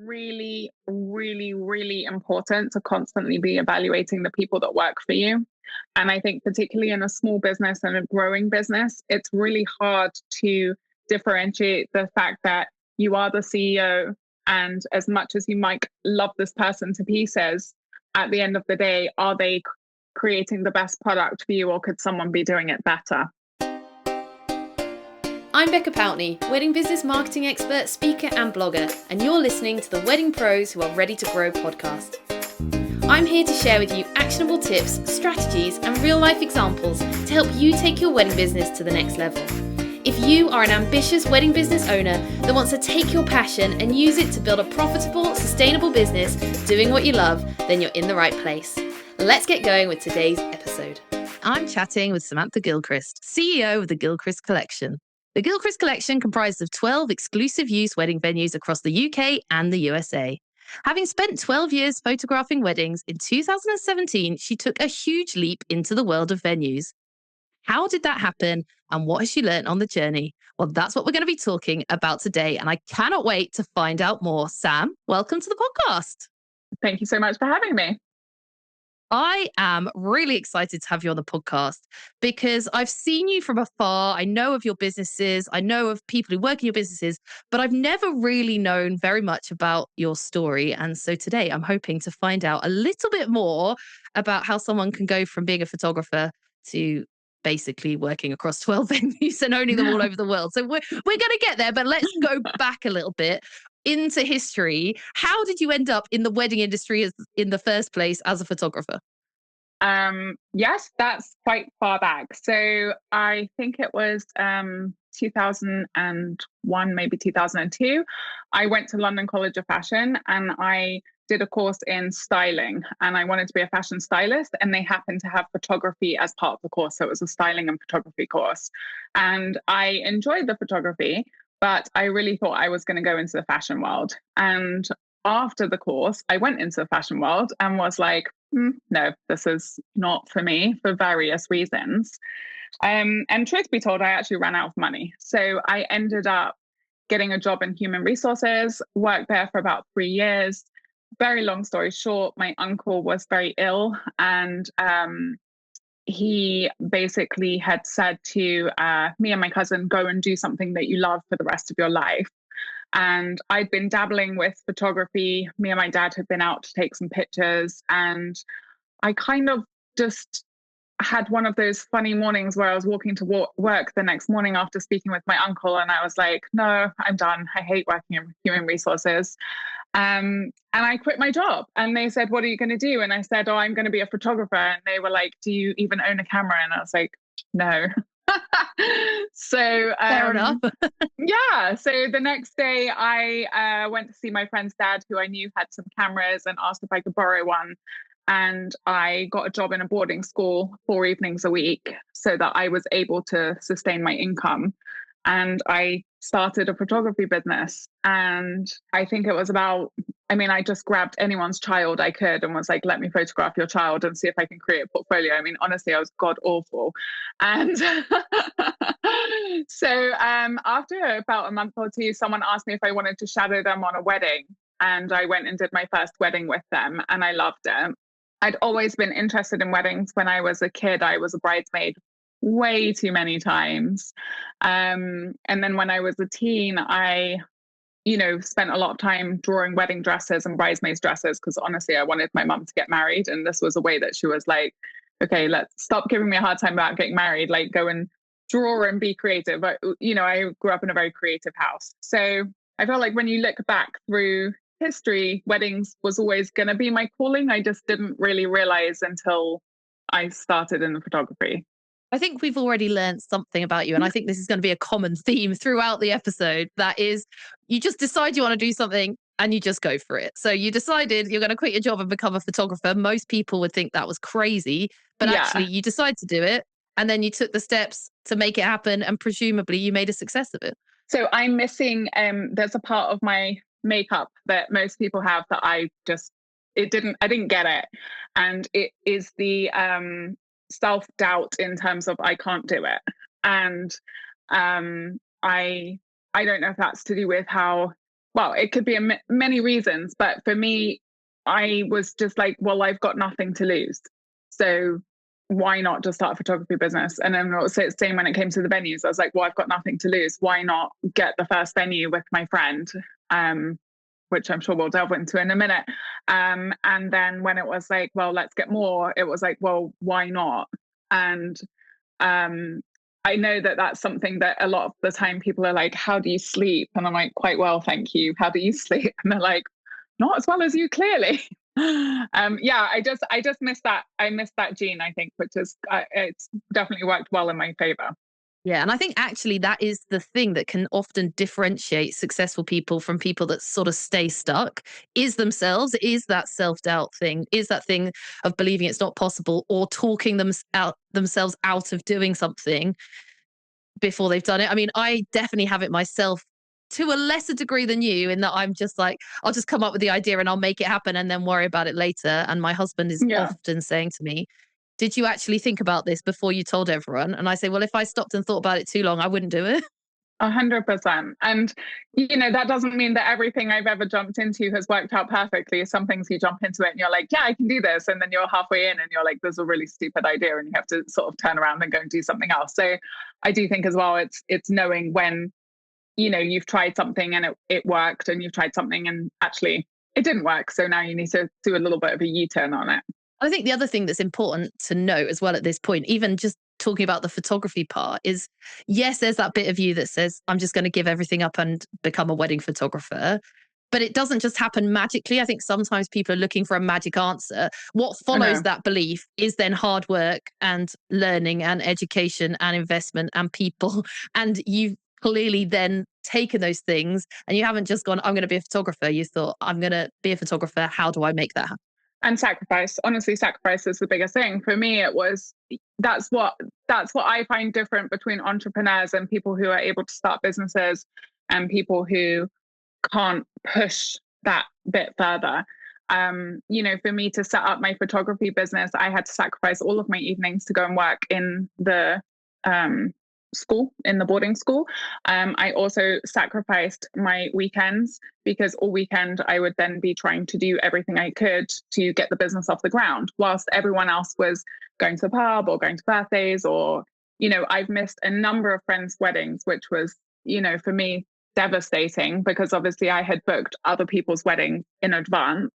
really, really, really important to constantly be evaluating the people that work for you. And I think, particularly in a small business and a growing business, it's really hard to differentiate the fact that you are the CEO. And as much as you might love this person to pieces, at the end of the day, are they creating the best product for you, or could someone be doing it better? I'm Becca Poutney, wedding business marketing expert, speaker and blogger, and you're listening to the Wedding Pros Who Are Ready to Grow podcast. I'm here to share with you actionable tips, strategies and real life examples to help you take your wedding business to the next level. If you are an ambitious wedding business owner that wants to take your passion and use it to build a profitable, sustainable business doing what you love, then you're in the right place. Let's get going with today's episode. I'm chatting with Samantha Gilchrist, CEO of the Gilchrist Collection. The Gilchrist Collection comprises of 12 exclusive use wedding venues across the UK and the USA. Having spent 12 years photographing weddings, in 2017, she took a huge leap into the world of venues. How did that happen, and what has she learned on the journey? Well, that's what we're going to be talking about today, and I cannot wait to find out more. Sam, welcome to the podcast. Thank you so much for having me. I am really excited to have you on the podcast because I've seen you from afar. I know of your businesses. I know of people who work in your businesses, but I've never really known very much about your story. And so today I'm hoping to find out a little bit more about how someone can go from being a photographer to basically working across 12 venues and owning them all over the world. So we're going to get there, but let's go back a little bit into history. How did you end up in the wedding industry in the first place as a photographer? Yes, that's quite far back. So I think it was 2001, maybe 2002. I went to London College of Fashion and I did a course in styling, and I wanted to be a fashion stylist, and they happened to have photography as part of the course. So it was a styling and photography course. And I enjoyed the photography, but I really thought I was going to go into the fashion world. And after the course, I went into the fashion world and was like, no, this is not for me for various reasons. And truth be told, I actually ran out of money. So I ended up getting a job in human resources, worked there for about 3 years. Very long story short, my uncle was very ill, and he basically had said to me and my cousin, go and do something that you love for the rest of your life. And I'd been dabbling with photography. Me and my dad had been out to take some pictures, and I kind of just had one of those funny mornings where I was walking to work the next morning after speaking with my uncle, and I was like, no, I'm done. I hate working in human resources. And I quit my job, and they said, what are you going to do? And I said, oh, I'm going to be a photographer. And they were like, do you even own a camera? And I was like, no. So fair enough. Yeah. So the next day I went to see my friend's dad, who I knew had some cameras, and asked if I could borrow one. And I got a job in a boarding school 4 evenings a week so that I was able to sustain my income. And I started a photography business. And I think it was I just grabbed anyone's child I could and was like, let me photograph your child and see if I can create a portfolio. I mean, honestly, I was god awful. And so after about a month or two, someone asked me if I wanted to shadow them on a wedding. And I went and did my first wedding with them, and I loved it. I'd always been interested in weddings. When I was a kid, I was a bridesmaid way too many times. And then when I was a teen, I spent a lot of time drawing wedding dresses and bridesmaids dresses, because honestly, I wanted my mum to get married. And this was a way that she was like, okay, let's stop giving me a hard time about getting married, like go and draw and be creative. But, I grew up in a very creative house. So I felt like when you look back through history, weddings was always going to be my calling. I just didn't really realize until I started in the photography. I think we've already learned something about you. And I think this is going to be a common theme throughout the episode. That is, you just decide you want to do something and you just go for it. So you decided you're going to quit your job and become a photographer. Most people would think that was crazy, but actually you decide to do it. And then you took the steps to make it happen. And presumably you made a success of it. So I'm missing, there's a part of my makeup that most people have that I didn't get it. And it is the self-doubt in terms of I can't do it. And I don't know if that's to do with how well, it could be many reasons, but for me, I was just like, well, I've got nothing to lose. So why not just start a photography business? And then also same when it came to the venues, I was like, well, I've got nothing to lose. Why not get the first venue with my friend? Which I'm sure we'll delve into in a minute. And then when it was like, well, let's get more, it was like, well, why not? And I know that that's something that a lot of the time people are like, how do you sleep? And I'm like, quite well, thank you. How do you sleep? And they're like, not as well as you, clearly. Yeah, I just missed that. I missed that gene, I think, which is, it's definitely worked well in my favor. Yeah. And I think actually that is the thing that can often differentiate successful people from people that sort of stay stuck, is themselves, is that self-doubt thing, is that thing of believing it's not possible or talking themselves out of doing something before they've done it. I mean, I definitely have it myself to a lesser degree than you, in that I'm just like, I'll just come up with the idea and I'll make it happen and then worry about it later. And my husband is often saying to me, did you actually think about this before you told everyone? And I say, well, if I stopped and thought about it too long, I wouldn't do it. 100%. And, that doesn't mean that everything I've ever jumped into has worked out perfectly. Some things you jump into it and you're like, yeah, I can do this. And then you're halfway in and you're like, there's a really stupid idea and you have to sort of turn around and go and do something else. So I do think as well, it's knowing when, you've tried something and it worked, and you've tried something and actually it didn't work. So now you need to do a little bit of a U-turn on it. I think the other thing that's important to note as well at this point, even just talking about the photography part, is yes, there's that bit of you that says, I'm just going to give everything up and become a wedding photographer. But it doesn't just happen magically. I think sometimes people are looking for a magic answer. What follows that belief is then hard work and learning and education and investment and people. And you've clearly then taken those things and you haven't just gone, I'm going to be a photographer. You thought, I'm going to be a photographer. How do I make that happen? And sacrifice. Honestly, sacrifice is the biggest thing. For me, it was, that's what I find different between entrepreneurs and people who are able to start businesses and people who can't push that bit further. For me to set up my photography business, I had to sacrifice all of my evenings to go and work in the school, in the boarding school. I also sacrificed my weekends because all weekend I would then be trying to do everything I could to get the business off the ground, whilst everyone else was going to the pub or going to birthdays, or, I've missed a number of friends' weddings, which was, for me, devastating, because obviously I had booked other people's weddings in advance.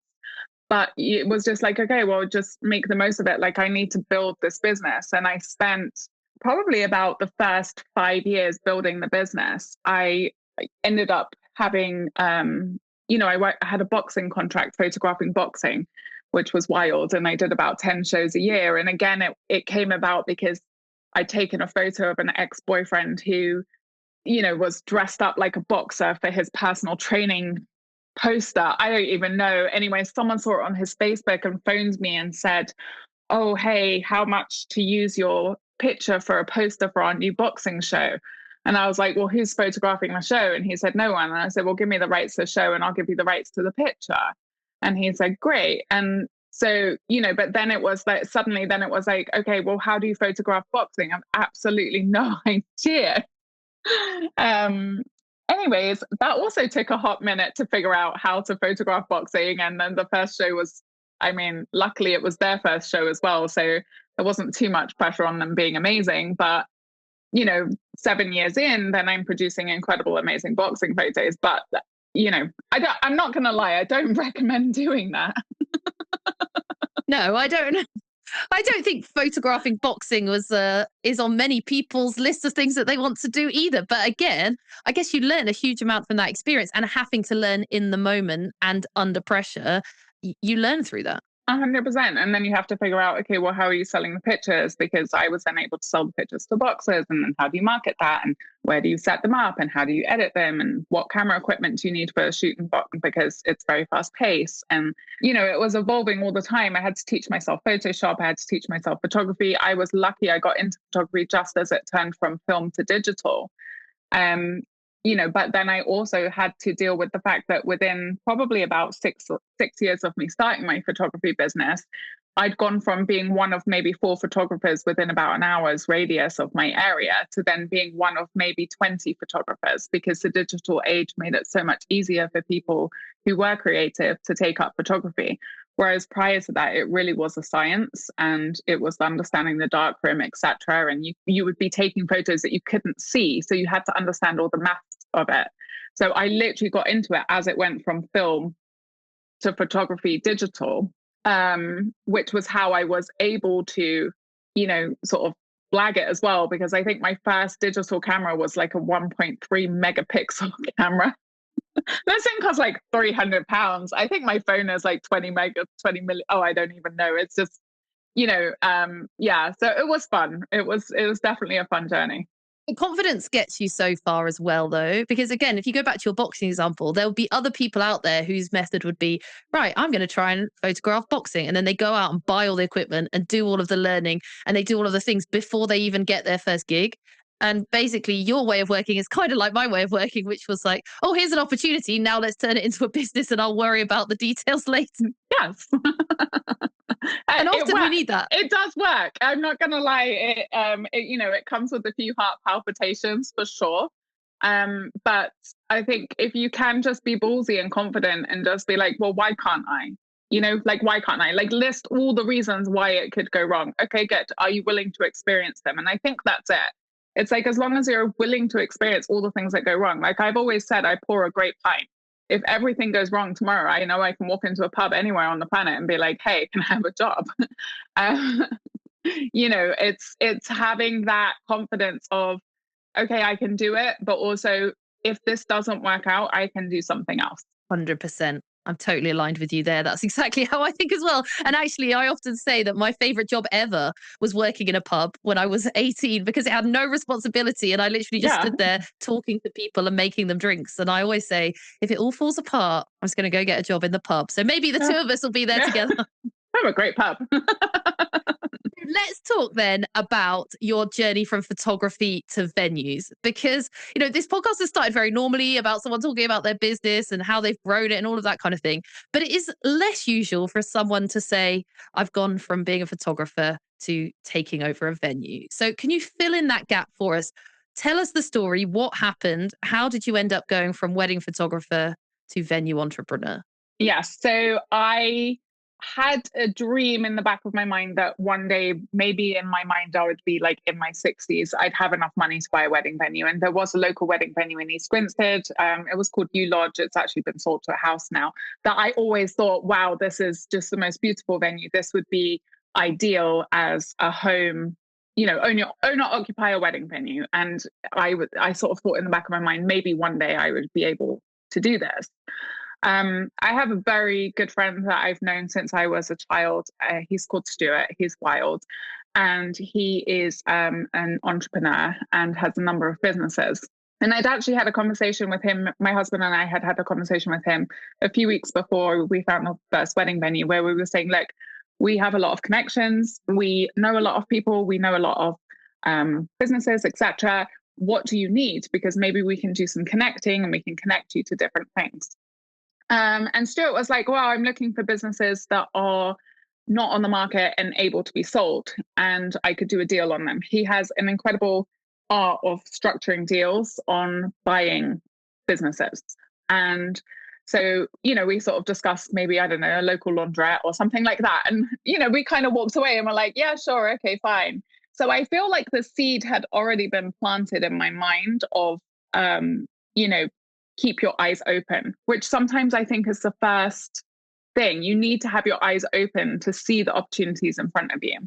But it was just like, okay, well, just make the most of it. Like, I need to build this business. And I spent probably about the first 5 years building the business. I ended up having, I had a boxing contract photographing boxing, which was wild. And I did about 10 shows a year. And again, it came about because I'd taken a photo of an ex-boyfriend who, was dressed up like a boxer for his personal training poster. I don't even know. Anyway, someone saw it on his Facebook and phoned me and said, oh, hey, how much to use your picture for a poster for our new boxing show? And I was like, well, who's photographing the show? And he said, no one. And I said, well, give me the rights to the show and I'll give you the rights to the picture. And he said, great. And so, but then it was like, suddenly then it was like, okay, well, how do you photograph boxing? I've absolutely no idea. Anyways, that also took a hot minute to figure out how to photograph boxing. And then the first show was, luckily it was their first show as well. So there wasn't too much pressure on them being amazing. But, 7 years in, then I'm producing incredible, amazing boxing photos. But, I'm not going to lie, I don't recommend doing that. No, I don't. I don't think photographing boxing is on many people's list of things that they want to do either. But again, I guess you learn a huge amount from that experience, and having to learn in the moment and under pressure, you learn through that. 100%. And then you have to figure out, okay, well, how are you selling the pictures? Because I was then able to sell the pictures to boxers, and then how do you market that? And where do you set them up? And how do you edit them? And what camera equipment do you need for shooting boxing? Because it's very fast paced. And, it was evolving all the time. I had to teach myself Photoshop. I had to teach myself photography. I was lucky I got into photography just as it turned from film to digital. but then I also had to deal with the fact that within probably about six years of me starting my photography business, I'd gone from being one of maybe 4 photographers within about an hour's radius of my area to then being one of maybe 20 photographers, because the digital age made it so much easier for people who were creative to take up photography. Whereas prior to that, it really was a science, and it was understanding the darkroom, etc. And you would be taking photos that you couldn't see, so you had to understand all the maths of it. So I literally got into it as it went from film to photography digital, which was how I was able to, sort of flag it as well, because I think my first digital camera was like a 1.3 megapixel camera. This thing costs like £300. I think my phone is like 20 million. Oh, I don't even know. It's just, yeah. So it was fun. It was definitely a fun journey. Confidence gets you so far as well, though, because again, if you go back to your boxing example, there'll be other people out there whose method would be, right, I'm going to try and photograph boxing. And then they go out and buy all the equipment and do all of the learning, and they do all of the things before they even get their first gig. And basically, your way of working is kind of like my way of working, which was like, oh, here's an opportunity. Now let's turn it into a business and I'll worry about the details later. Yes. And often we need that. It does work. I'm not going to lie. It comes with a few heart palpitations for sure. But I think if you can just be ballsy and confident and just be like, well, why can't I? Why can't I? Like, list all the reasons why it could go wrong. Okay, good. Are you willing to experience them? And I think that's it. It's like, as long as you're willing to experience all the things that go wrong. Like I've always said, I pour a great pint. If everything goes wrong tomorrow, I know I can walk into a pub anywhere on the planet and be like, hey, can I have a job? It's having that confidence of, okay, I can do it. But also, if this doesn't work out, I can do something else. 100%. I'm totally aligned with you there. That's exactly how I think as well. And actually, I often say that my favorite job ever was working in a pub when I was 18, because it had no responsibility. And I literally just stood there talking to people and making them drinks. And I always say, if it all falls apart, I'm just going to go get a job in the pub. So maybe the two of us will be there together. Have a great pub. Let's talk then about your journey from photography to venues, because, this podcast has started very normally about someone talking about their business and how they've grown it and all of that kind of thing. But it is less usual for someone to say, I've gone from being a photographer to taking over a venue. So can you fill in that gap for us? Tell us the story. What happened? How did you end up going from wedding photographer to venue entrepreneur? Yes. So I had a dream in the back of my mind that one day, maybe in my mind, I would be like in my 60s, I'd have enough money to buy a wedding venue. And there was a local wedding venue in East Grinstead. It was called U Lodge. It's actually been sold to a house now. That I always thought, wow, this is just the most beautiful venue. This would be ideal as a home, own or occupy a wedding venue. And I sort of thought in the back of my mind, maybe one day I would be able to do this. I have a very good friend that I've known since I was a child. He's called Stuart. He's wild. And he is an entrepreneur and has a number of businesses. And I'd actually had a conversation with him. My husband and I had a conversation with him a few weeks before we found our first wedding venue, where we were saying, look, we have a lot of connections. We know a lot of people. We know a lot of businesses, etc. What do you need? Because maybe we can do some connecting and we can connect you to different things. And Stuart was like, well, I'm looking for businesses that are not on the market and able to be sold, and I could do a deal on them. He has an incredible art of structuring deals on buying businesses. And so, we sort of discussed maybe, I don't know, a local laundrette or something like that. And, we kind of walked away and were like, yeah, sure. Okay, fine. So I feel like the seed had already been planted in my mind of, keep your eyes open, which sometimes I think is the first thing. You need to have your eyes open to see the opportunities in front of you.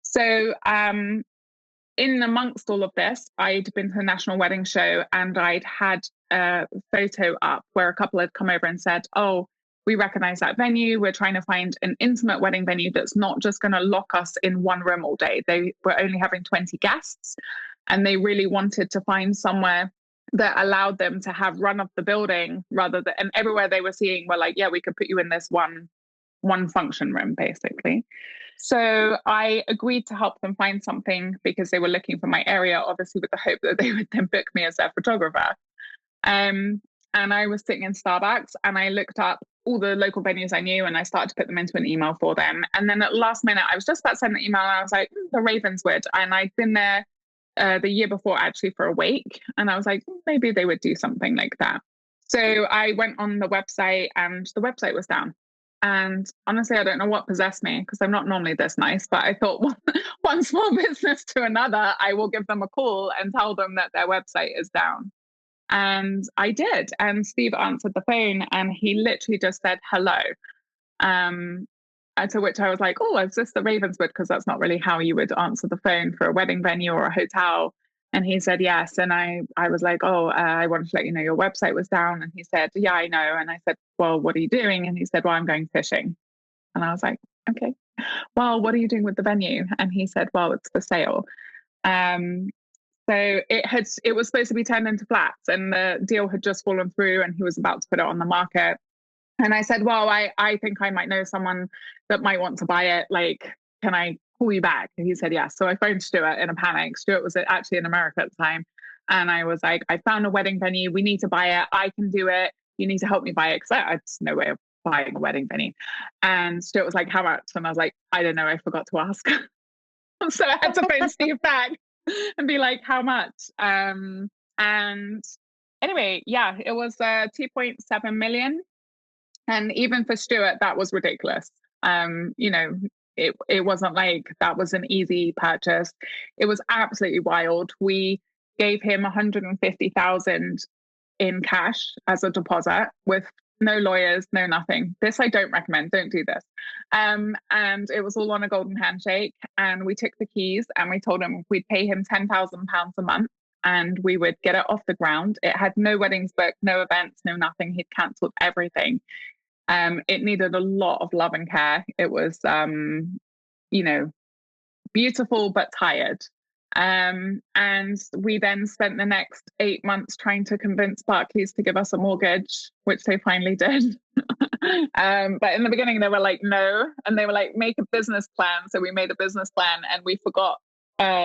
So in amongst all of this, I'd been to the National Wedding Show, and I'd had a photo up where a couple had come over and said, oh, we recognize that venue. We're trying to find an intimate wedding venue that's not just going to lock us in one room all day. They were only having 20 guests, and they really wanted to find somewhere that allowed them to have run of the building rather than, and everywhere they were seeing were like, yeah, we could put you in this one function room, basically. So I agreed to help them find something because they were looking for my area, obviously with the hope that they would then book me as their photographer. And I was sitting in Starbucks and I looked up all the local venues I knew and I started to put them into an email for them. And then at the last minute, I was just about to send the email and I was like, the Ravenswood. And I'd been there the year before actually for a wake. And I was like, maybe they would do something like that. So I went on the website and the website was down. And honestly, I don't know what possessed me because I'm not normally this nice, but I thought one small business to another, I will give them a call and tell them that their website is down. And I did. And Steve answered the phone and he literally just said, hello. To which I was like, oh, is this the Ravenswood? Because that's not really how you would answer the phone for a wedding venue or a hotel. And he said, yes. And I was like, oh, I wanted to let you know your website was down. And he said, yeah, I know. And I said, well, what are you doing? And he said, well, I'm going fishing. And I was like, okay, well, what are you doing with the venue? And he said, well, it's for sale. So it was supposed to be turned into flats and the deal had just fallen through and he was about to put it on the market. And I said, well, I think I might know someone that might want to buy it. Like, can I call you back? And he said, yes. So I phoned Stuart in a panic. Stuart was actually in America at the time. And I was like, I found a wedding venue. We need to buy it. I can do it. You need to help me buy it because I had no way of buying a wedding venue. And Stuart was like, how much? And I was like, I don't know. I forgot to ask. So I had to phone Steve back and be like, how much? And anyway, yeah, it was 2.7 million. And even for Stuart, that was ridiculous. It wasn't like that was an easy purchase. It was absolutely wild. We gave him 150,000 in cash as a deposit with no lawyers, no nothing. This I don't recommend. Don't do this. And it was all on a golden handshake. And we took the keys and we told him we'd pay him £10,000 a month and we would get it off the ground. It had no weddings booked, no events, no nothing. He'd cancelled everything. It needed a lot of love and care. It was, beautiful but tired. And we then spent the next 8 months trying to convince Barclays to give us a mortgage, which they finally did. But in the beginning, they were like, no. And they were like, make a business plan. So we made a business plan and we forgot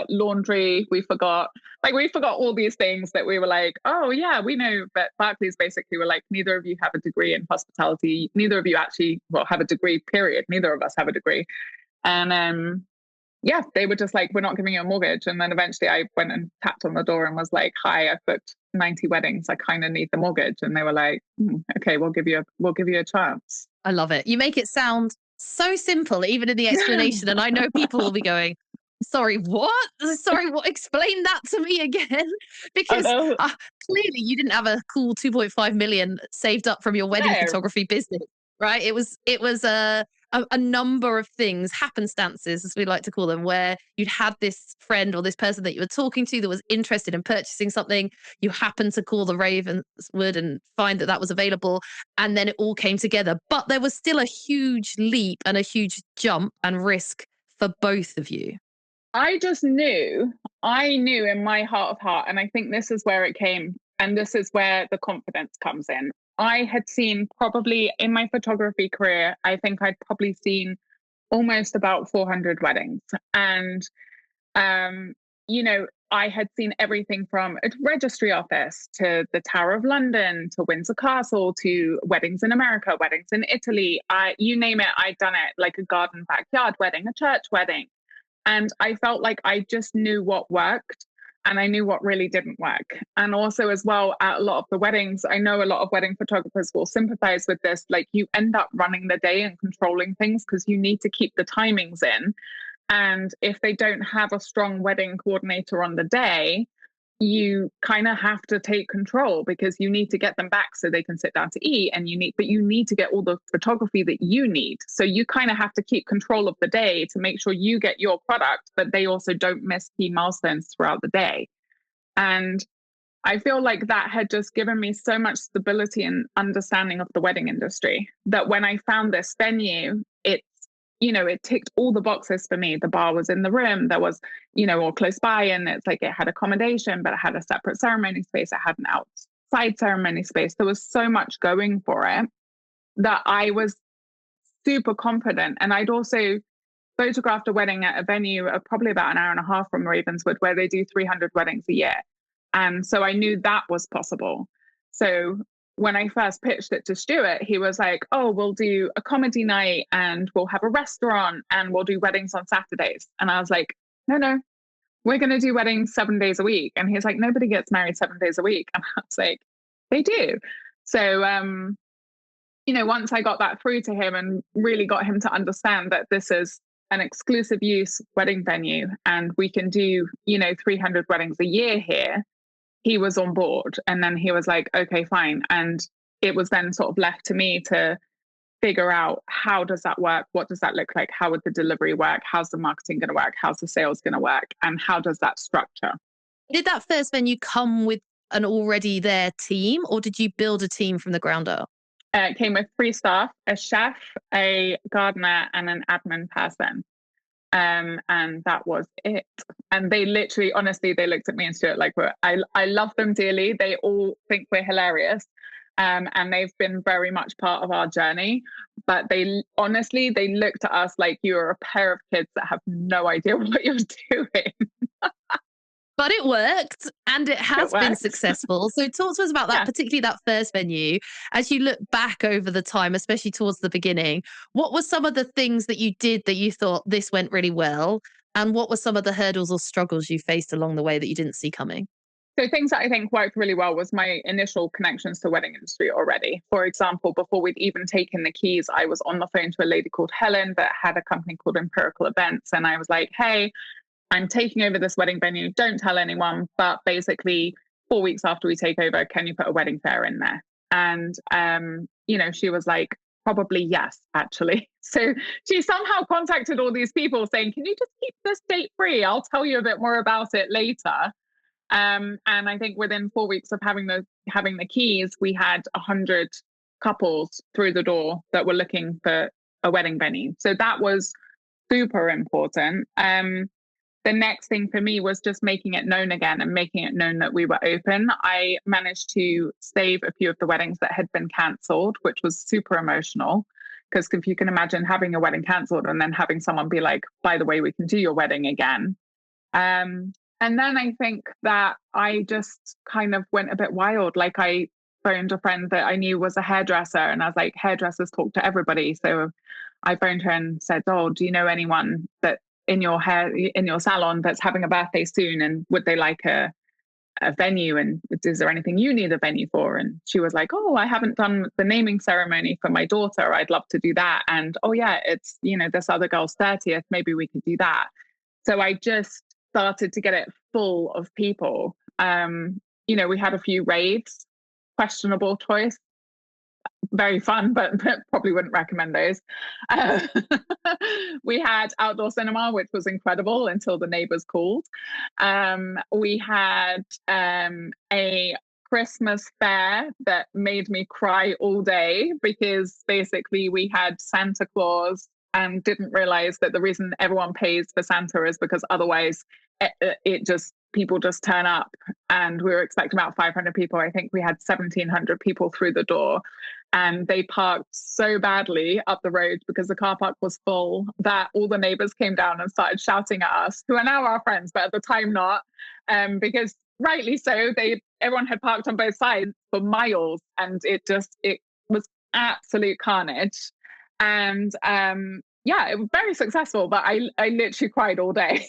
laundry. We forgot all these things that we were like, oh yeah, we know. But Barclays basically were like, neither of you have a degree in hospitality. Neither of you actually have a degree, period. Neither of us have a degree. And yeah, they were just like, we're not giving you a mortgage. And then eventually I went and tapped on the door and was like, hi, I've booked 90 weddings. I kind of need the mortgage. And they were like, okay, we'll give you a chance. I love it. You make it sound so simple, even in the explanation. And I know people will be going, sorry, what? Sorry, what? Explain that to me again. Because clearly you didn't have a cool 2.5 million saved up from your wedding photography business, right? It was a number of things, happenstances, as we like to call them, where you'd had this friend or this person that you were talking to that was interested in purchasing something. You happened to call the Ravenswood and find that was available. And then it all came together. But there was still a huge leap and a huge jump and risk for both of you. I knew in my heart of heart, and I think this is where it came, and this is where the confidence comes in. I had seen probably in my photography career, I think I'd probably seen almost about 400 weddings. And, I had seen everything from a registry office to the Tower of London, to Windsor Castle, to weddings in America, weddings in Italy. You name it, I'd done it, like a garden backyard wedding, a church wedding. And I felt like I just knew what worked. And I knew what really didn't work. And also as well, at a lot of the weddings, I know a lot of wedding photographers will sympathize with this. Like you end up running the day and controlling things because you need to keep the timings in. And if they don't have a strong wedding coordinator on the day, you kind of have to take control because you need to get them back so they can sit down to eat, and you need to get all the photography that you need. So you kind of have to keep control of the day to make sure you get your product, but they also don't miss key milestones throughout the day. And I feel like that had just given me so much stability and understanding of the wedding industry that when I found this venue, it ticked all the boxes for me. The bar was in the room. There was, all close by. And it's like it had accommodation, but it had a separate ceremony space. It had an outside ceremony space. There was so much going for it that I was super confident. And I'd also photographed a wedding at a venue of probably about an hour and a half from Ravenswood, where they do 300 weddings a year. And so I knew that was possible. So when I first pitched it to Stuart, he was like, oh, we'll do a comedy night and we'll have a restaurant and we'll do weddings on Saturdays. And I was like, no, we're going to do weddings 7 days a week. And he's like, nobody gets married 7 days a week. And I was like, they do. So, once I got that through to him and really got him to understand that this is an exclusive use wedding venue and we can do, 300 weddings a year here, he was on board. And then he was like, okay, fine. And it was then sort of left to me to figure out, how does that work? What does that look like? How would the delivery work? How's the marketing going to work? How's the sales going to work? And how does that structure? Did that first venue come with an already there team, or did you build a team from the ground up? It came with 3 staff, a chef, a gardener, and an admin person. And that was it. And they literally, honestly, they looked at me and Stuart like, I love them dearly. They all think we're hilarious. And they've been very much part of our journey. But they looked at us like you are a pair of kids that have no idea what you're doing. But it worked, and it has been successful. So talk to us about that, particularly that first venue. As you look back over the time, especially towards the beginning, what were some of the things that you did that you thought this went really well? And what were some of the hurdles or struggles you faced along the way that you didn't see coming? So things that I think worked really well was my initial connections to the wedding industry already. For example, before we'd even taken the keys, I was on the phone to a lady called Helen that had a company called Empirical Events. And I was like, hey, I'm taking over this wedding venue. Don't tell anyone. But basically, 4 weeks after we take over, can you put a wedding fair in there? And, she was like, probably yes, actually. So she somehow contacted all these people saying, can you just keep this date free? I'll tell you a bit more about it later. And I think within 4 weeks of having the keys, we had 100 couples through the door that were looking for a wedding venue. So that was super important. The next thing for me was just making it known again and making it known that we were open. I managed to save a few of the weddings that had been cancelled, which was super emotional. Because if you can imagine having a wedding cancelled and then having someone be like, by the way, we can do your wedding again. And then I think that I just kind of went a bit wild. Like I phoned a friend that I knew was a hairdresser and I was like, hairdressers talk to everybody. So I phoned her and said, oh, do you know anyone that in your salon that's having a birthday soon, and would they like a venue, and is there anything you need a venue for? And she was like, oh, I haven't done the naming ceremony for my daughter, I'd love to do that. And oh yeah, it's this other girl's 30th, maybe we could do that. So I just started to get it full of people. We had a few raves, questionable choice, very fun, but probably wouldn't recommend those. We had outdoor cinema, which was incredible until the neighbors called. We had a Christmas fair that made me cry all day because basically we had Santa Claus and didn't realize that the reason everyone pays for Santa is because otherwise people just turn up, and we were expecting about 500 people. I think we had 1,700 people through the door, and they parked so badly up the road because the car park was full that all the neighbors came down and started shouting at us, who are now our friends, but at the time not, because rightly so, everyone had parked on both sides for miles, and it was absolute carnage. And it was very successful, but I literally cried all day.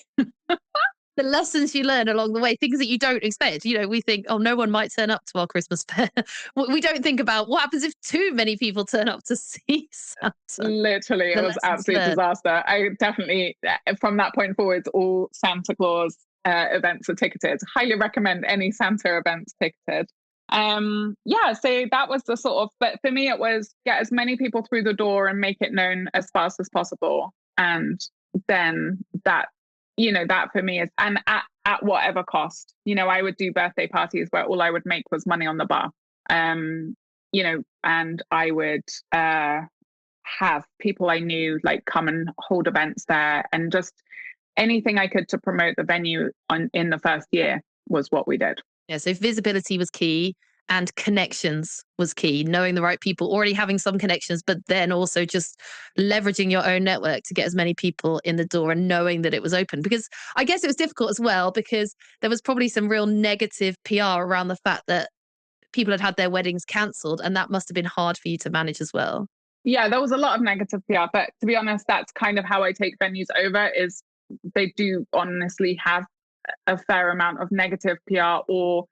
The lessons you learn along the way, things that you don't expect. We think, oh, no one might turn up to our Christmas fair. We don't think about what happens if too many people turn up to see Santa. Literally, it was absolute disaster. I definitely, from that point forwards, all Santa Claus events are ticketed. Highly recommend any Santa events ticketed. So that was the sort of, but for me, it was get as many people through the door and make it known as fast as possible. And then that for me is, and at whatever cost, I would do birthday parties where all I would make was money on the bar. And I would have people I knew like come and hold events there, and just anything I could to promote the venue in the first year was what we did. Yeah, so visibility was key and connections was key, knowing the right people, already having some connections, but then also just leveraging your own network to get as many people in the door and knowing that it was open. Because I guess it was difficult as well, because there was probably some real negative PR around the fact that people had had their weddings cancelled, and that must have been hard for you to manage as well. Yeah, there was a lot of negative PR, but to be honest, that's kind of how I take venues over, is they do honestly have a fair amount of negative PR, or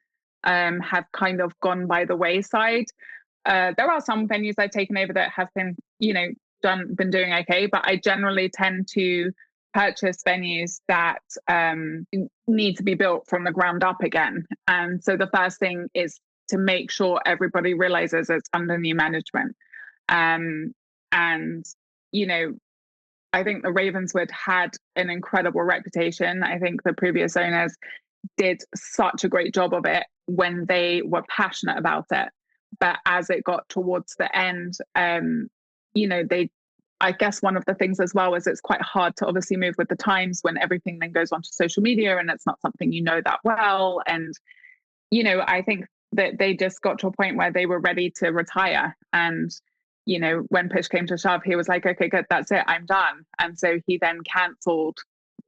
have kind of gone by the wayside. There are some venues I've taken over that have been, been doing okay, but I generally tend to purchase venues that need to be built from the ground up again. And so the first thing is to make sure everybody realizes it's under new management. And, I think the Ravenswood had an incredible reputation. I think the previous owners did such a great job of it when they were passionate about it. But as it got towards the end, I guess one of the things as well is it's quite hard to obviously move with the times when everything then goes onto social media and it's not something you know that well. And, I think that they just got to a point where they were ready to retire. And, when push came to shove, he was like, okay, good, that's it, I'm done. And so he then cancelled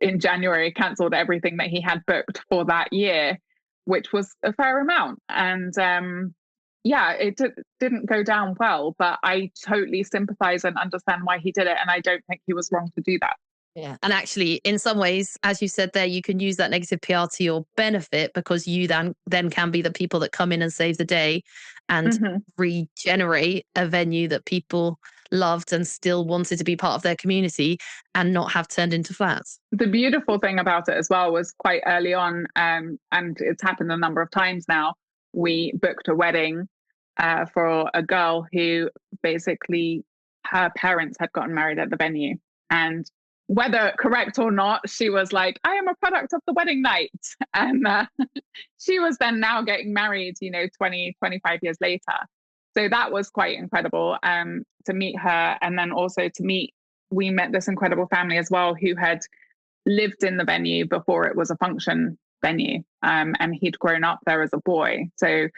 everything that he had booked for that year, which was a fair amount. And it didn't go down well, but I totally sympathize and understand why he did it. And I don't think he was wrong to do that. Yeah. And actually, in some ways, as you said there, you can use that negative PR to your benefit, because you then can be the people that come in and save the day and regenerate a venue that people loved and still wanted to be part of their community and not have turned into flats. The beautiful thing about it as well was quite early on, and it's happened a number of times now, we booked a wedding for a girl who basically her parents had gotten married at the venue. And whether correct or not, she was like, I am a product of the wedding night. And she was then now getting married, 20, 25 years later. So that was quite incredible to meet her. And then also we met this incredible family as well who had lived in the venue before it was a function venue. And he'd grown up there as a boy. So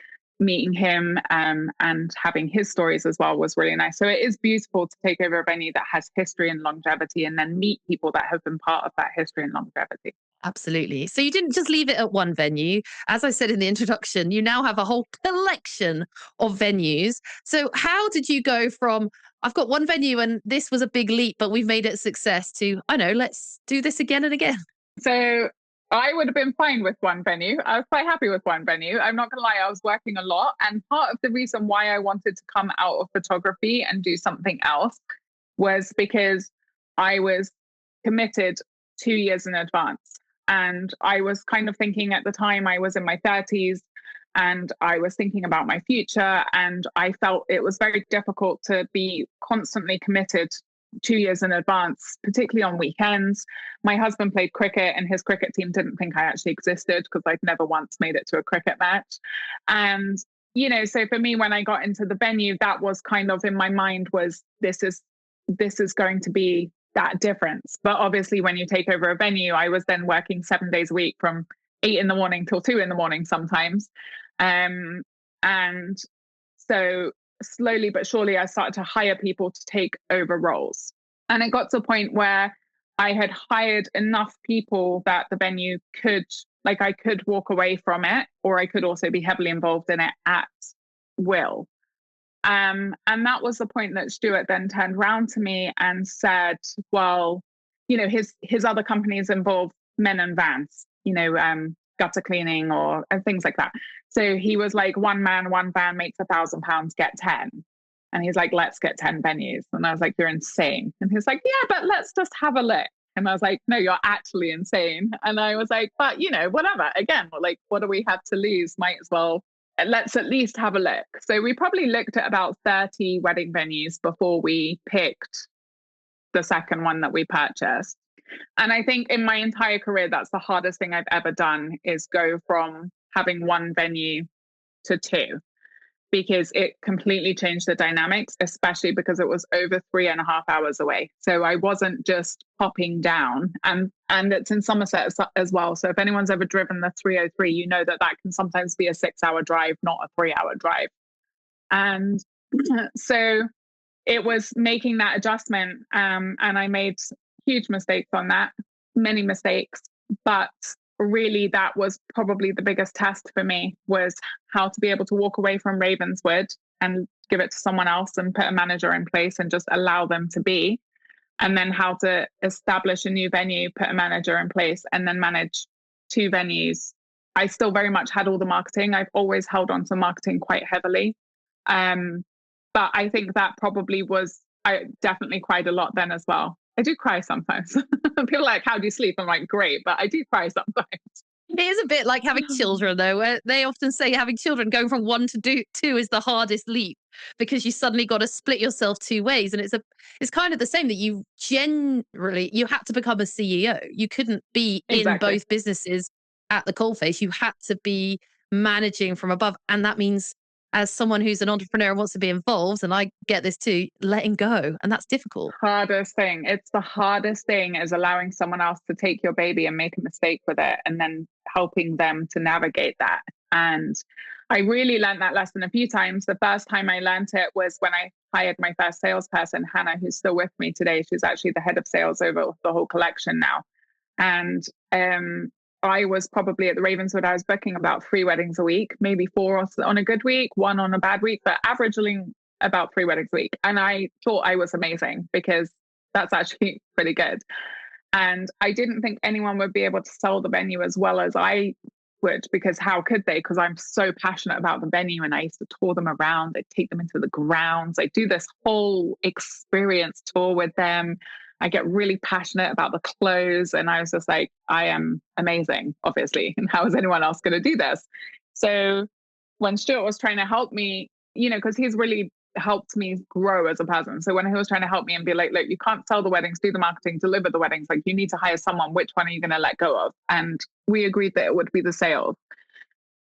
meeting him and having his stories as well was really nice. So it is beautiful to take over a venue that has history and longevity and then meet people that have been part of that history and longevity. Absolutely. So you didn't just leave it at one venue. As I said in the introduction, you now have a whole collection of venues. So how did you go from, I've got one venue and this was a big leap, but we've made it a success, to, let's do this again and again? So I would have been fine with one venue. I was quite happy with one venue. I'm not going to lie, I was working a lot. And part of the reason why I wanted to come out of photography and do something else was because I was committed 2 years in advance. And I was kind of thinking at the time, I was in my 30s and I was thinking about my future. And I felt it was very difficult to be constantly committed 2 years in advance, particularly on weekends. My husband played cricket and his cricket team didn't think I actually existed because I'd never once made it to a cricket match. And, so for me, when I got into the venue, that was kind of in my mind was this is going to be that difference. But obviously when you take over a venue, I was then working 7 days a week from 8 a.m. till 2 a.m. sometimes. And so slowly but surely, I started to hire people to take over roles. And it got to a point where I had hired enough people that the venue I could walk away from it, or I could also be heavily involved in it at will. And that was the point that Stuart then turned around to me and said, well, his other companies involve men and vans, gutter cleaning and things like that. So he was like, one man, one van makes £1,000, get 10. And he's like, let's get 10 venues. And I was like, you're insane. And he's like, yeah, but let's just have a look. And I was like, no, you're actually insane. And I was like, but whatever. Again, like, what do we have to lose? Might as well, let's at least have a look. So we probably looked at about 30 wedding venues before we picked the second one that we purchased. And I think in my entire career, that's the hardest thing I've ever done, is go from having one venue to two, because it completely changed the dynamics, especially because it was over 3.5 hours away. So I wasn't just popping down, and it's in Somerset as well. So if anyone's ever driven the 303, you know that can sometimes be a 6-hour drive, not a 3-hour drive. And so it was making that adjustment. And I made huge mistakes on that, many mistakes, but really that was probably the biggest test for me, was how to be able to walk away from Ravenswood and give it to someone else and put a manager in place and just allow them to be. And then how to establish a new venue, put a manager in place, and then manage two venues. I still very much had all the marketing. I've always held on to marketing quite heavily. But I think that probably was, I definitely cried a lot then as well. I do cry sometimes. People are like, how do you sleep? I'm like, great, but I do cry sometimes. It is a bit like having children, though, where they often say having children going from one to two is the hardest leap, because you suddenly got to split yourself two ways. And it's kind of the same, that you had to become a CEO. You couldn't be in Exactly. both businesses at the coalface. You had to be managing from above. And that means, as someone who's an entrepreneur and wants to be involved, and I get this too, letting go. And that's difficult. Hardest thing. It's the hardest thing, is allowing someone else to take your baby and make a mistake with it, and then helping them to navigate that. And I really learned that lesson a few times. The first time I learned it was when I hired my first salesperson, Hannah, who's still with me today. She's actually the head of sales over the whole collection now. And I was probably at the Ravenswood, I was booking about 3 weddings a week, maybe 4 on a good week, 1 on a bad week, but averaging about 3 weddings a week. And I thought I was amazing, because that's actually pretty good. And I didn't think anyone would be able to sell the venue as well as I would, because how could they? Because I'm so passionate about the venue, and I used to tour them around. I'd take them into the grounds. I do this whole experience tour with them. I get really passionate about the clothes. And I was just like, I am amazing, obviously. And how is anyone else going to do this? So when Stuart was trying to help me, because he's really helped me grow as a person. So when he was trying to help me and be like, look, you can't sell the weddings, do the marketing, deliver the weddings. Like, you need to hire someone. Which one are you going to let go of? And we agreed that it would be the sales.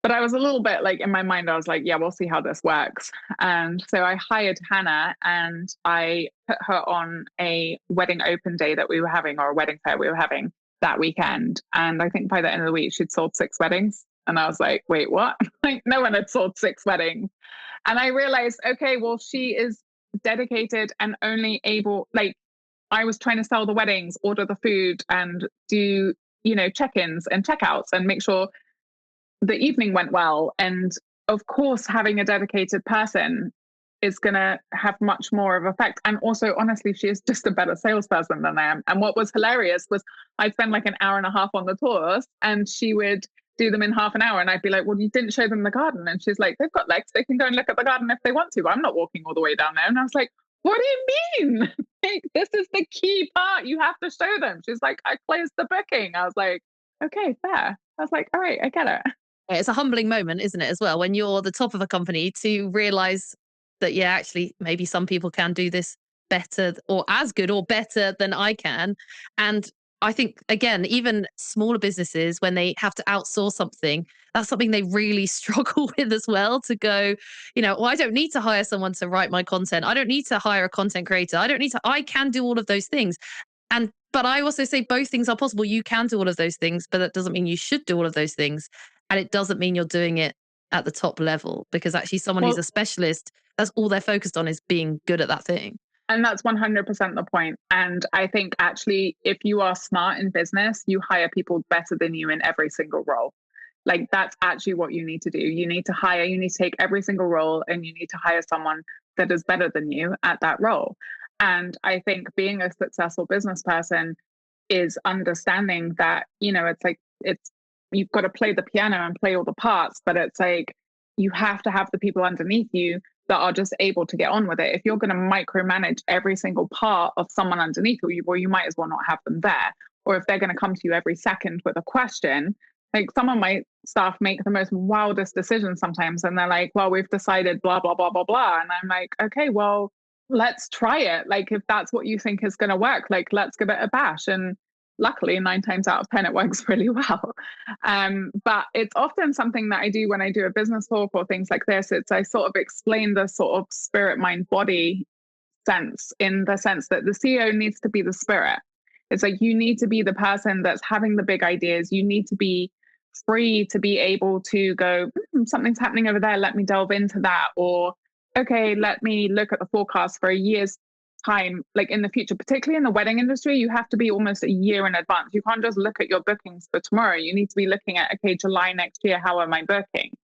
But I was a little bit like, in my mind, I was like, yeah, we'll see how this works. And so I hired Hannah, and I put her on a wedding open day that we were having, or a wedding fair we were having that weekend. And I think by the end of the week, she'd sold 6 weddings. And I was like, wait, what? Like, no one had sold 6 weddings. And I realized, okay, well, she is dedicated and only able, like, I was trying to sell the weddings, order the food, and do, check-ins and checkouts, and make sure the evening went well. And of course, having a dedicated person is going to have much more of effect. And also, honestly, she is just a better salesperson than I am. And what was hilarious was I'd spend like an hour and a half on the tours, and she would do them in half an hour. And I'd be like, well, you didn't show them the garden. And she's like, they've got legs. They can go and look at the garden if they want to, but I'm not walking all the way down there. And I was like, what do you mean? This is the key part. You have to show them. She's like, I closed the booking. I was like, okay, fair. I was like, all right, I get it. It's a humbling moment, isn't it, as well, when you're the top of a company, to realize that, yeah, actually, maybe some people can do this better, or as good or better than I can. And I think, again, even smaller businesses, when they have to outsource something, that's something they really struggle with as well, to go, well, I don't need to hire someone to write my content. I don't need to hire a content creator. I can do all of those things. But I also say both things are possible. You can do all of those things, but that doesn't mean you should do all of those things. And it doesn't mean you're doing it at the top level, because actually someone who's a specialist, that's all they're focused on, is being good at that thing. And that's 100% the point. And I think actually, if you are smart in business, you hire people better than you in every single role. Like, that's actually what you need to do. You need to take every single role, and you need to hire someone that is better than you at that role. And I think being a successful business person is understanding that, you've got to play the piano and play all the parts, but it's like, you have to have the people underneath you that are just able to get on with it. If you're going to micromanage every single part of someone underneath you, well, you might as well not have them there. Or if they're going to come to you every second with a question, like, some of my staff make the most wildest decisions sometimes. And they're like, well, we've decided blah, blah, blah, blah, blah. And I'm like, okay, well, let's try it. Like, if that's what you think is going to work, like, let's give it a bash. And luckily, 9 times out of 10, it works really well. But it's often something that I do when I do a business talk or things like this. I sort of explain the sort of spirit, mind, body sense, in the sense that the CEO needs to be the spirit. It's like, you need to be the person that's having the big ideas. You need to be free to be able to go, something's happening over there, let me delve into that. Or, okay, let me look at the forecast for a year's time, like in the future, particularly in the wedding industry, you have to be almost a year in advance. You can't just look at your bookings for tomorrow. You need to be looking at, okay, July next year, how are my bookings?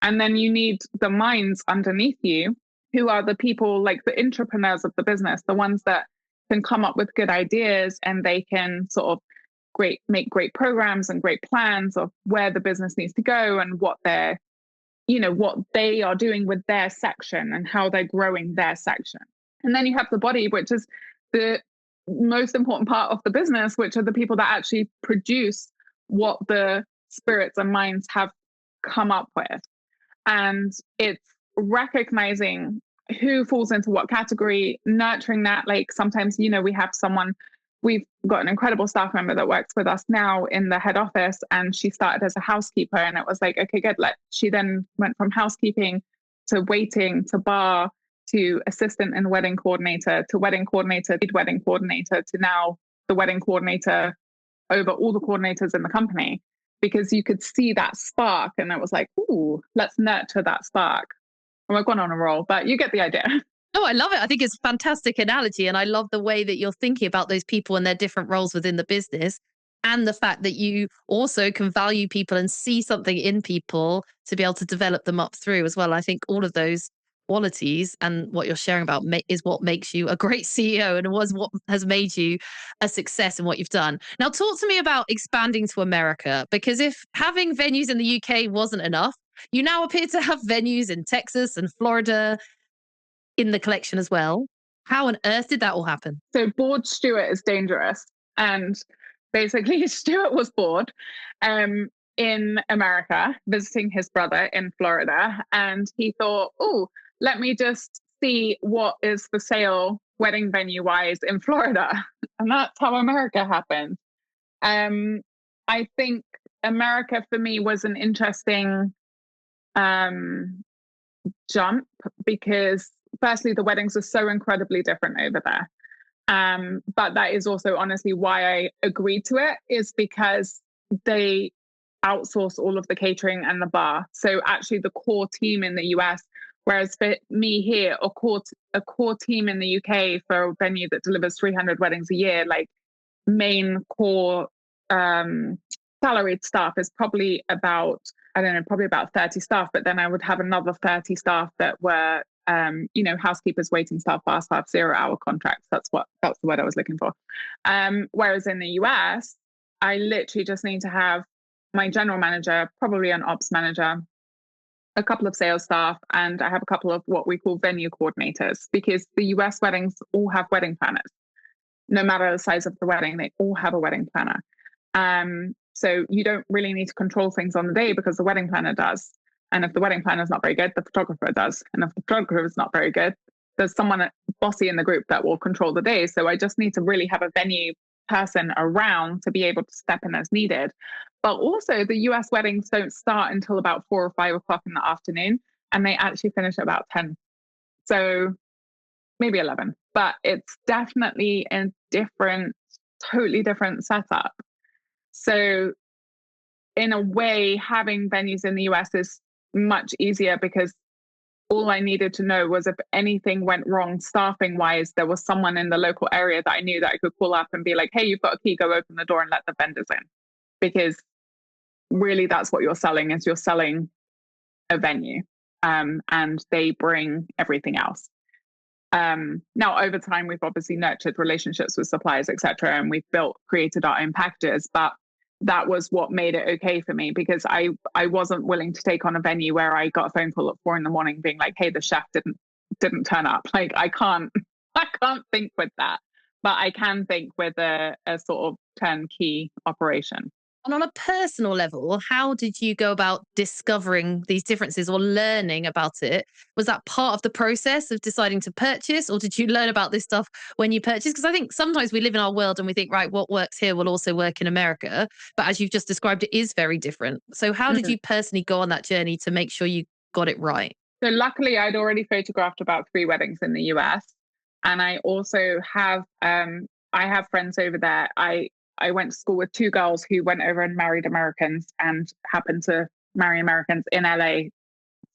And then you need the minds underneath you, who are the people like the entrepreneurs of the business, the ones that can come up with good ideas, and they can sort of make great programs and great plans of where the business needs to go and what they're, what they are doing with their section and how they're growing their section. And then you have the body, which is the most important part of the business, which are the people that actually produce what the spirits and minds have come up with. And it's recognizing who falls into what category, nurturing that. Like sometimes, we've got an incredible staff member that works with us now in the head office, and she started as a housekeeper, and it was like, okay, good. She then went from housekeeping to waiting to bar to assistant and wedding coordinator to wedding coordinator, lead wedding coordinator, to now the wedding coordinator over all the coordinators in the company, because you could see that spark. And it was like, ooh, let's nurture that spark. And we've gone on a roll, but you get the idea. Oh, I love it. I think it's a fantastic analogy. And I love the way that you're thinking about those people and their different roles within the business. And the fact that you also can value people and see something in people to be able to develop them up through as well. I think all of those qualities and what you're sharing about is what makes you a great CEO and was what has made you a success in what you've done. Now, talk to me about expanding to America, because if having venues in the UK wasn't enough, you now appear to have venues in Texas and Florida in the collection as well. How on earth did that all happen? So bored Stuart is dangerous. And basically Stuart was bored in America visiting his brother in Florida. And he thought, oh, let me just see what is for sale wedding venue wise in Florida. And that's how America happened. I think America for me was an interesting jump, because firstly, the weddings are so incredibly different over there. But that is also honestly why I agreed to it, is because they outsource all of the catering and the bar. So actually the core team in the US, whereas for me here, a core team in the UK for a venue that delivers 300 weddings a year, like main core salaried staff is probably about, probably about 30 staff, but then I would have another 30 staff that were housekeepers, waiting staff, bar staff, 0-hour contracts. That's the word I was looking for. Whereas in the US, I literally just need to have my general manager, probably an ops manager, a couple of sales staff, and I have a couple of what we call venue coordinators, because the US weddings all have wedding planners. No matter the size of the wedding, they all have a wedding planner. So you don't really need to control things on the day, because the wedding planner does. And if the wedding planner is not very good, the photographer does. And if the photographer is not very good, there's someone bossy in the group that will control the day. So I just need to really have a venue person around to be able to step in as needed. But also the US weddings don't start until about 4 or 5 o'clock in the afternoon, and they actually finish at about 10. So maybe 11, but it's definitely a totally different setup. So in a way, having venues in the US is much easier, because all I needed to know was if anything went wrong staffing wise, there was someone in the local area that I knew that I could call up and be like, hey, you've got a key, go open the door and let the vendors in. Because really that's what you're selling, is you're selling a venue, and they bring everything else. Now, over time, we've obviously nurtured relationships with suppliers, etc., and we've created our own packages. But that was what made it okay for me, because I wasn't willing to take on a venue where I got a phone call at 4 a.m. being like, hey, the chef didn't turn up. Like I can't think with that, but I can think with a sort of turnkey operation. And on a personal level, how did you go about discovering these differences or learning about it? Was that part of the process of deciding to purchase, or did you learn about this stuff when you purchased? Because I think sometimes we live in our world and we think, right, what works here will also work in America. But as you've just described, it is very different. So how did you personally go on that journey to make sure you got it right? So luckily, I'd already photographed about 3 weddings in the US. And I also have, I have friends over there. I went to school with 2 girls who went over and married Americans and happened to marry Americans in LA,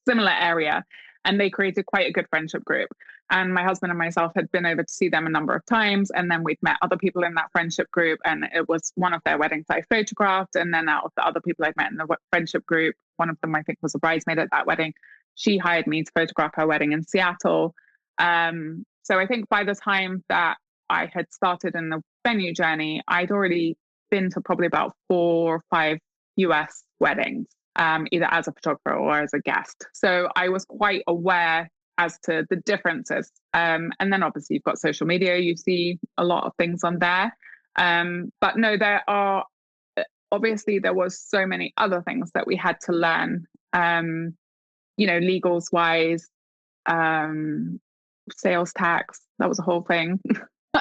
similar area. and they created quite a good friendship group. And my husband and myself had been over to see them a number of times. And then we'd met other people in that friendship group. And it was one of their weddings I photographed. And then out of the other people I'd met in the friendship group, one of them I think was a bridesmaid at that wedding. She hired me to photograph her wedding in Seattle. So I think by the time that I had started in the venue journey, I'd already been to probably about 4 or 5 US weddings, either as a photographer or as a guest. So I was quite aware as to the differences. And then obviously you've got social media, you see a lot of things on there. But no, there was so many other things that we had to learn, legals wise, sales tax, that was a whole thing.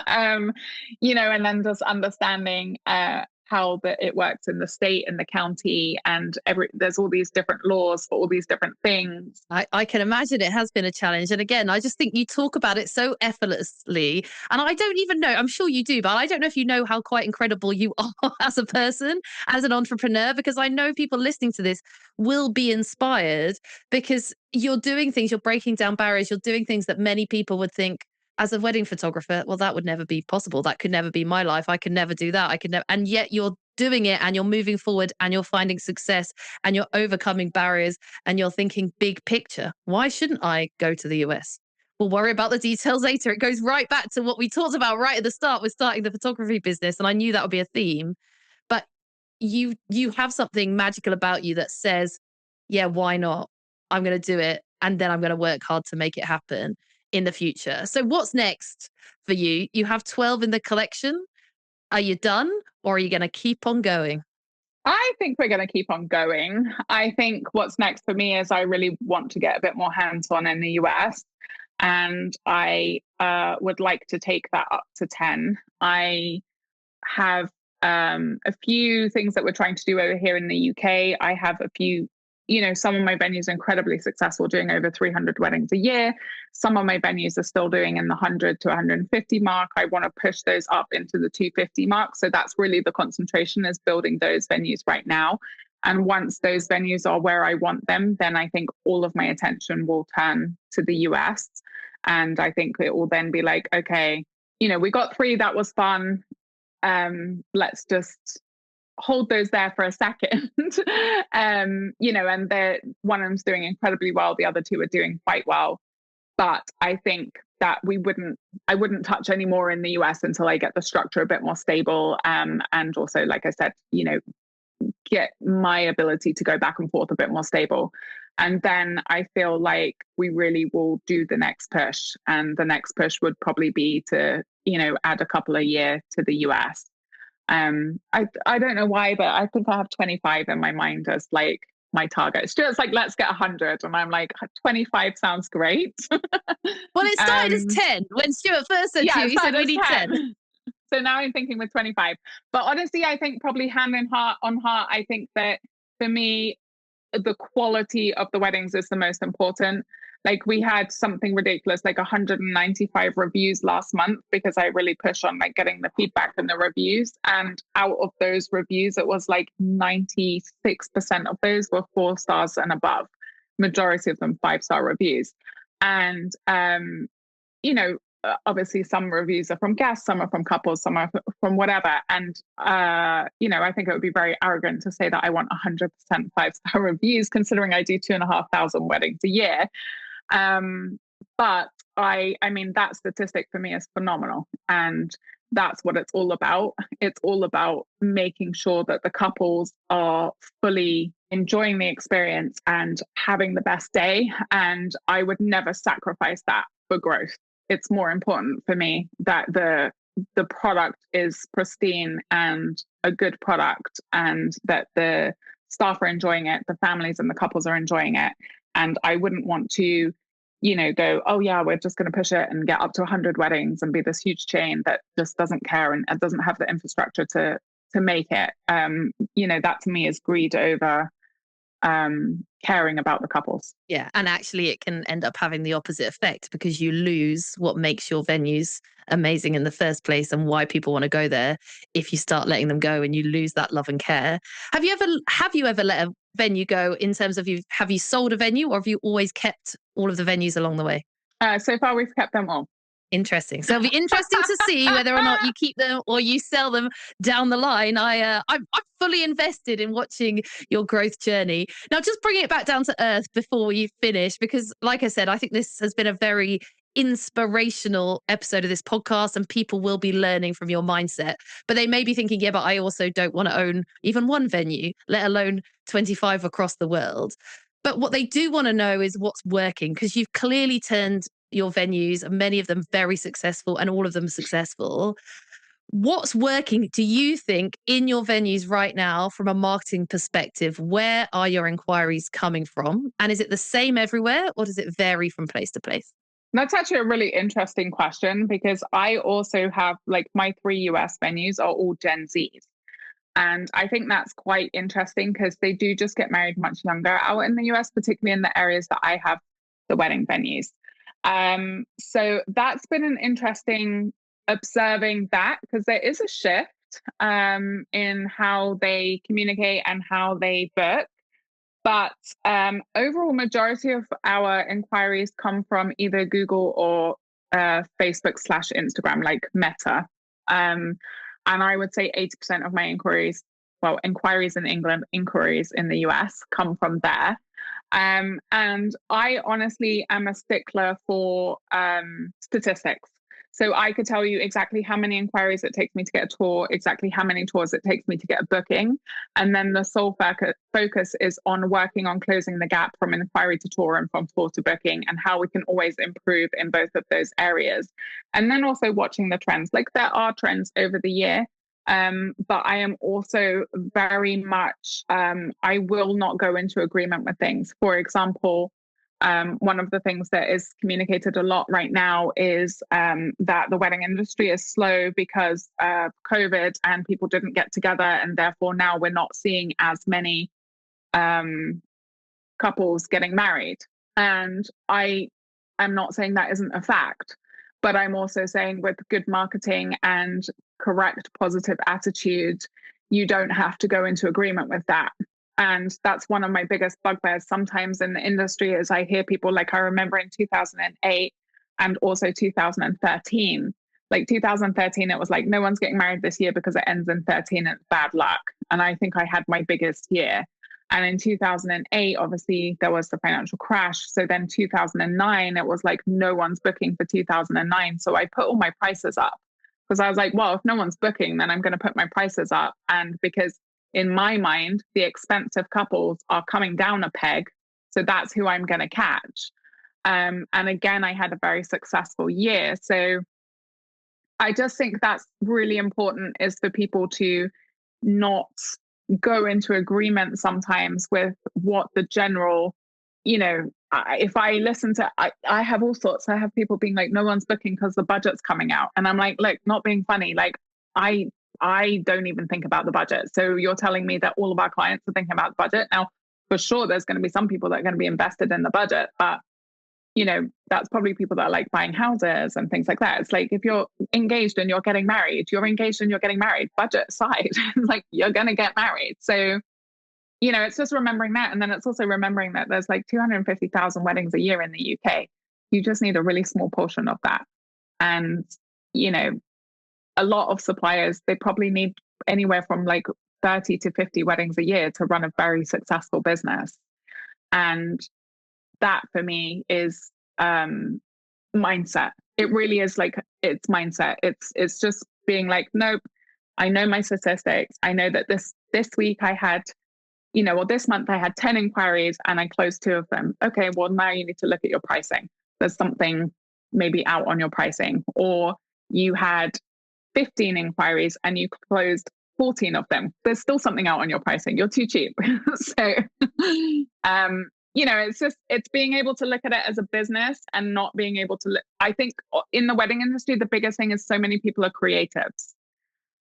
And then just understanding how it works in the state and the county, and there's all these different laws for all these different things. I can imagine it has been a challenge. And again, I just think you talk about it so effortlessly. And I don't even know, I'm sure you do, but I don't know if you know how quite incredible you are as a person, as an entrepreneur, because I know people listening to this will be inspired because you're doing things, you're breaking down barriers, you're doing things that many people would think, as a wedding photographer, well, that would never be possible. That could never be my life. I could never do that. I could never. And yet you're doing it and you're moving forward and you're finding success and you're overcoming barriers and you're thinking big picture. Why shouldn't I go to the US? We'll worry about the details later. It goes right back to what we talked about right at the start with starting the photography business. And I knew that would be a theme. But you have something magical about you that says, yeah, why not? I'm going to do it. And then I'm going to work hard to make it happen in the future. So what's next for you? You have 12 in the collection. Are you done, or are you going to keep on going? I think we're going to keep on going. I think what's next for me is I really want to get a bit more hands-on in the US, and I would like to take that up to 10. I have a few things that we're trying to do over here in the UK. I have a few, some of my venues are incredibly successful, doing over 300 weddings a year. Some of my venues are still doing in the 100 to 150 mark. I want to push those up into the 250 mark. So that's really the concentration, is building those venues right now. And once those venues are where I want them, then I think all of my attention will turn to the US. And I think it will then be like, okay, we got 3, that was fun. Let's just hold those there for a second. And one of them's doing incredibly well. The other 2 are doing quite well. But I think that I wouldn't touch any more in the US until I get the structure a bit more stable. And also, like I said, get my ability to go back and forth a bit more stable. And then I feel like we really will do the next push. And the next push would probably be to, add a couple a year to the US. I don't know why, but I think I have 25 in my mind as like my target. Stuart's like, let's get 100. And I'm like, 25 sounds great. Well, it started as 10. When Stuart first said to you, he said we need 10. So now I'm thinking with 25. But honestly, I think probably hand on heart, I think that for me, the quality of the weddings is the most important. Like, we had something ridiculous, like 195 reviews last month, because I really push on like getting the feedback and the reviews. And out of those reviews, it was like 96% of those were 4 stars and above. Majority of them 5-star reviews. And, obviously some reviews are from guests, some are from couples, some are from whatever. And, I think it would be very arrogant to say that I want 100% 5-star reviews, considering I do 2,500 weddings a year. But I mean, that statistic for me is phenomenal. And that's what it's all about. It's all about making sure that the couples are fully enjoying the experience and having the best day. And I would never sacrifice that for growth. It's more important for me that the product is pristine and a good product, and that the staff are enjoying it, the families and the couples are enjoying it. And I wouldn't want to, go, oh yeah, we're just going to push it and get up to 100 weddings and be this huge chain that just doesn't care and doesn't have the infrastructure to make it. That to me is greed over caring about the couples. Yeah. And actually it can end up having the opposite effect, because you lose what makes your venues amazing in the first place and why people want to go there if you start letting them go and you lose that love and care. Have you ever let a venue go in terms of have you sold a venue, or have you always kept all of the venues along the way? So far, we've kept them all. Interesting. So it'll be interesting to see whether or not you keep them or you sell them down the line. I'm fully invested in watching your growth journey. Now, just bringing it back down to earth before you finish, because like I said, I think this has been a very inspirational episode of this podcast, and people will be learning from your mindset. But they may be thinking, yeah, but I also don't want to own even one venue, let alone 25 across the world. But what they do want to know is what's working, because you've clearly turned your venues, and many of them very successful and all of them successful. What's working, do you think, in your venues right now from a marketing perspective? Where are your inquiries coming from? And is it the same everywhere, or does it vary from place to place? That's actually a really interesting question, because I also have, like, my 3 US venues are all Gen Zs. And I think that's quite interesting because they do just get married much younger out in the US, particularly in the areas that I have the wedding venues. So that's been an interesting observing that, because there is a shift in how they communicate and how they book. But overall, majority of our inquiries come from either Google or Facebook/Instagram, like Meta. And I would say 80% of my inquiries in England, inquiries in the US come from there. And I honestly am a stickler for statistics. So I could tell you exactly how many inquiries it takes me to get a tour, exactly how many tours it takes me to get a booking. And then the sole focus is on working on closing the gap from inquiry to tour and from tour to booking, and how we can always improve in both of those areas. And then also watching the trends. Like, there are trends over the year. But I am also very much, I will not go into agreement with things. For example, one of the things that is communicated a lot right now is that the wedding industry is slow because of COVID and people didn't get together. And therefore now we're not seeing as many couples getting married. And I am not saying that isn't a fact, but I'm also saying with good marketing and correct positive attitude, you don't have to go into agreement with that. And that's one of my biggest bugbears sometimes in the industry, is I hear people, like, I remember in 2008 and also 2013, like 2013, it was like, no one's getting married this year because it ends in 13 and it's bad luck. And I think I had my biggest year. And in 2008, obviously, there was the financial crash. So then 2009, it was like, no one's booking for 2009. So I put all my prices up, because I was like, well, if no one's booking, then I'm going to put my prices up. And because in my mind, the expensive couples are coming down a peg. So that's who I'm going to catch. And again, I had a very successful year. So I just think that's really important, is for people to not go into agreement sometimes with what the general, if I listen to, I have all sorts. I have people being like, no one's booking because the budget's coming out. And I'm like, look, not being funny. Like, I don't even think about the budget. So you're telling me that all of our clients are thinking about the budget. Now, for sure, there's going to be some people that are going to be invested in the budget, but that's probably people that are like buying houses and things like that. It's like, if you're engaged and you're getting married, budget aside, like, you're going to get married. So, it's just remembering that. And then it's also remembering that there's like 250,000 weddings a year in the UK. You just need a really small portion of that. And, a lot of suppliers, they probably need anywhere from like 30 to 50 weddings a year to run a very successful business. And that for me is mindset. It really is, like, it's mindset. It's just being like, nope, I know my statistics. I know that this week I had, or this month I had 10 inquiries and I closed 2 of them. Okay, well, now you need to look at your pricing. There's something maybe out on your pricing. Or you had 15 inquiries and you closed 14 of them. There's still something out on your pricing. You're too cheap. So, it's being able to look at it as a business and not being able to look. I think in the wedding industry, the biggest thing is so many people are creatives.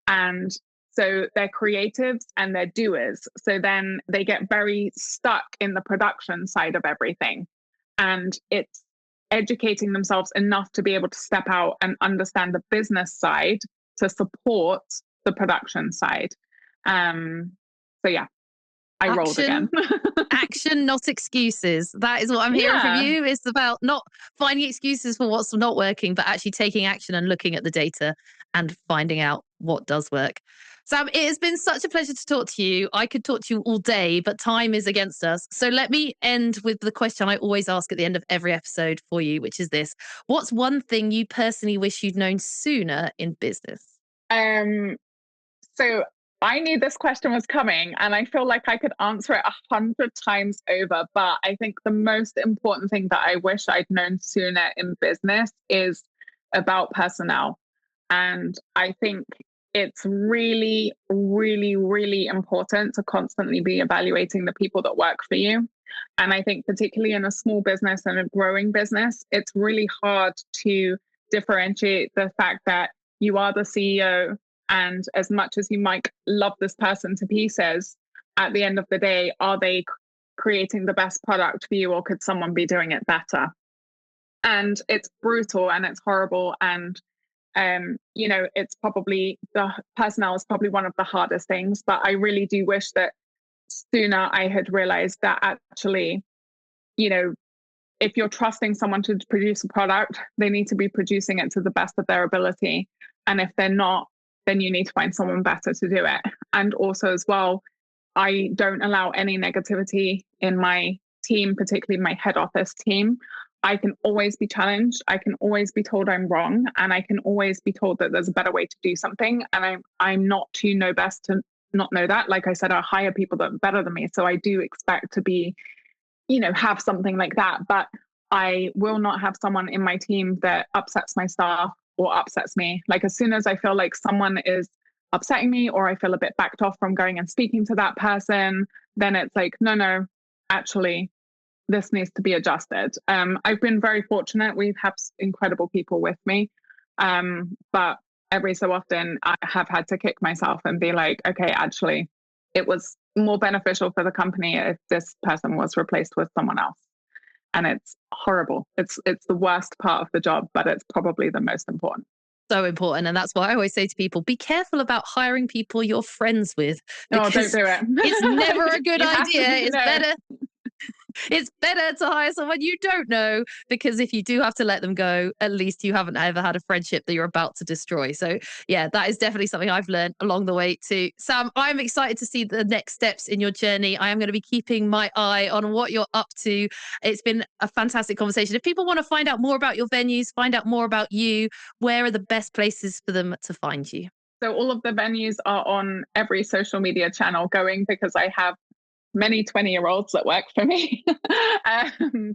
And so they're creatives and they're doers. So then they get very stuck in the production side of everything. And it's educating themselves enough to be able to step out and understand the business side to support the production side. So yeah. I rolled again. Action, not excuses. That is what I'm hearing from Yeah. you. It's about not finding excuses for what's not working, but actually taking action and looking at the data and finding out what does work. Sam, it has been such a pleasure to talk to you. I could talk to you all day, but time is against us. So let me end with the question I always ask at the end of every episode for you, which is this. What's one thing you personally wish you'd known sooner in business? So I knew this question was coming, and I feel like I could answer it 100 times over. But I think the most important thing that I wish I'd known sooner in business is about personnel. And I think it's really, really, really important to constantly be evaluating the people that work for you. And I think, particularly in a small business and a growing business, it's really hard to differentiate the fact that you are the CEO. And as much as you might love this person to pieces, at the end of the day, are they creating the best product for you, or could someone be doing it better? And it's brutal and it's horrible. And it's probably the personnel is probably one of the hardest things. But I really do wish that sooner I had realized that actually, if you're trusting someone to produce a product, they need to be producing it to the best of their ability. And if they're not, then you need to find someone better to do it. And also, as well, I don't allow any negativity in my team, particularly my head office team. I can always be challenged. I can always be told I'm wrong. And I can always be told that there's a better way to do something. And I'm not to know best to not know that. Like I said, I hire people that are better than me. So I do expect to be, have something like that. But I will not have someone in my team that upsets my staff or upsets me. Like, as soon as I feel like someone is upsetting me, or I feel a bit backed off from going and speaking to that person, then it's like, no, actually, this needs to be adjusted. I've been very fortunate. We've had incredible people with me. But every so often I have had to kick myself and be like, okay, actually, it was more beneficial for the company if this person was replaced with someone else. And it's horrible. It's the worst part of the job, but it's probably the most important. So important. And that's why I always say to people, be careful about hiring people you're friends with. Oh, don't do it. It's never a good idea. No. It's better to hire someone you don't know, because if you do have to let them go, at least you haven't ever had a friendship that you're about to destroy. So yeah, that is definitely something I've learned along the way too. Sam, I'm excited to see the next steps in your journey. I am going to be keeping my eye on what you're up to. It's been a fantastic conversation. If people want to find out more about your venues, find out more about you, where are the best places for them to find you? So all of the venues are on every social media channel going, because I have many 20-year-olds that work for me.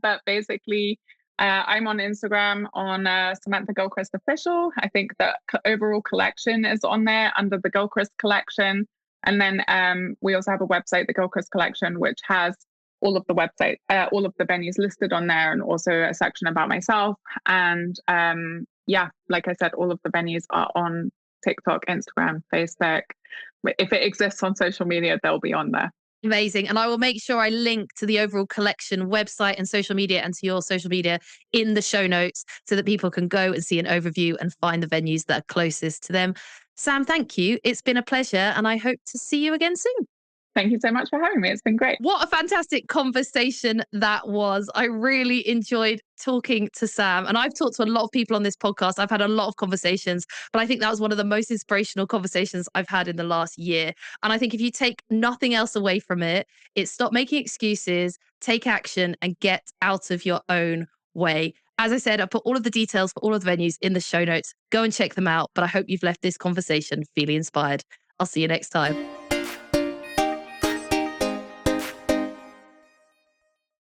But basically, I'm on Instagram on Samantha Gilchrist Official. I think the overall collection is on there under the Gilchrist Collection. And then we also have a website, the Gilchrist Collection, which has all of the venues listed on there, and also a section about myself. And like I said, all of the venues are on TikTok, Instagram, Facebook. If it exists on social media, they'll be on there. Amazing. And I will make sure I link to the overall collection website and social media, and to your social media in the show notes, so that people can go and see an overview and find the venues that are closest to them. Sam, thank you. It's been a pleasure, and I hope to see you again soon. Thank you so much for having me. It's been great. What a fantastic conversation that was. I really enjoyed talking to Sam. And I've talked to a lot of people on this podcast. I've had a lot of conversations, but I think that was one of the most inspirational conversations I've had in the last year. And I think if you take nothing else away from it, it's stop making excuses, take action, and get out of your own way. As I said, I put all of the details for all of the venues in the show notes. Go and check them out. But I hope you've left this conversation feeling inspired. I'll see you next time.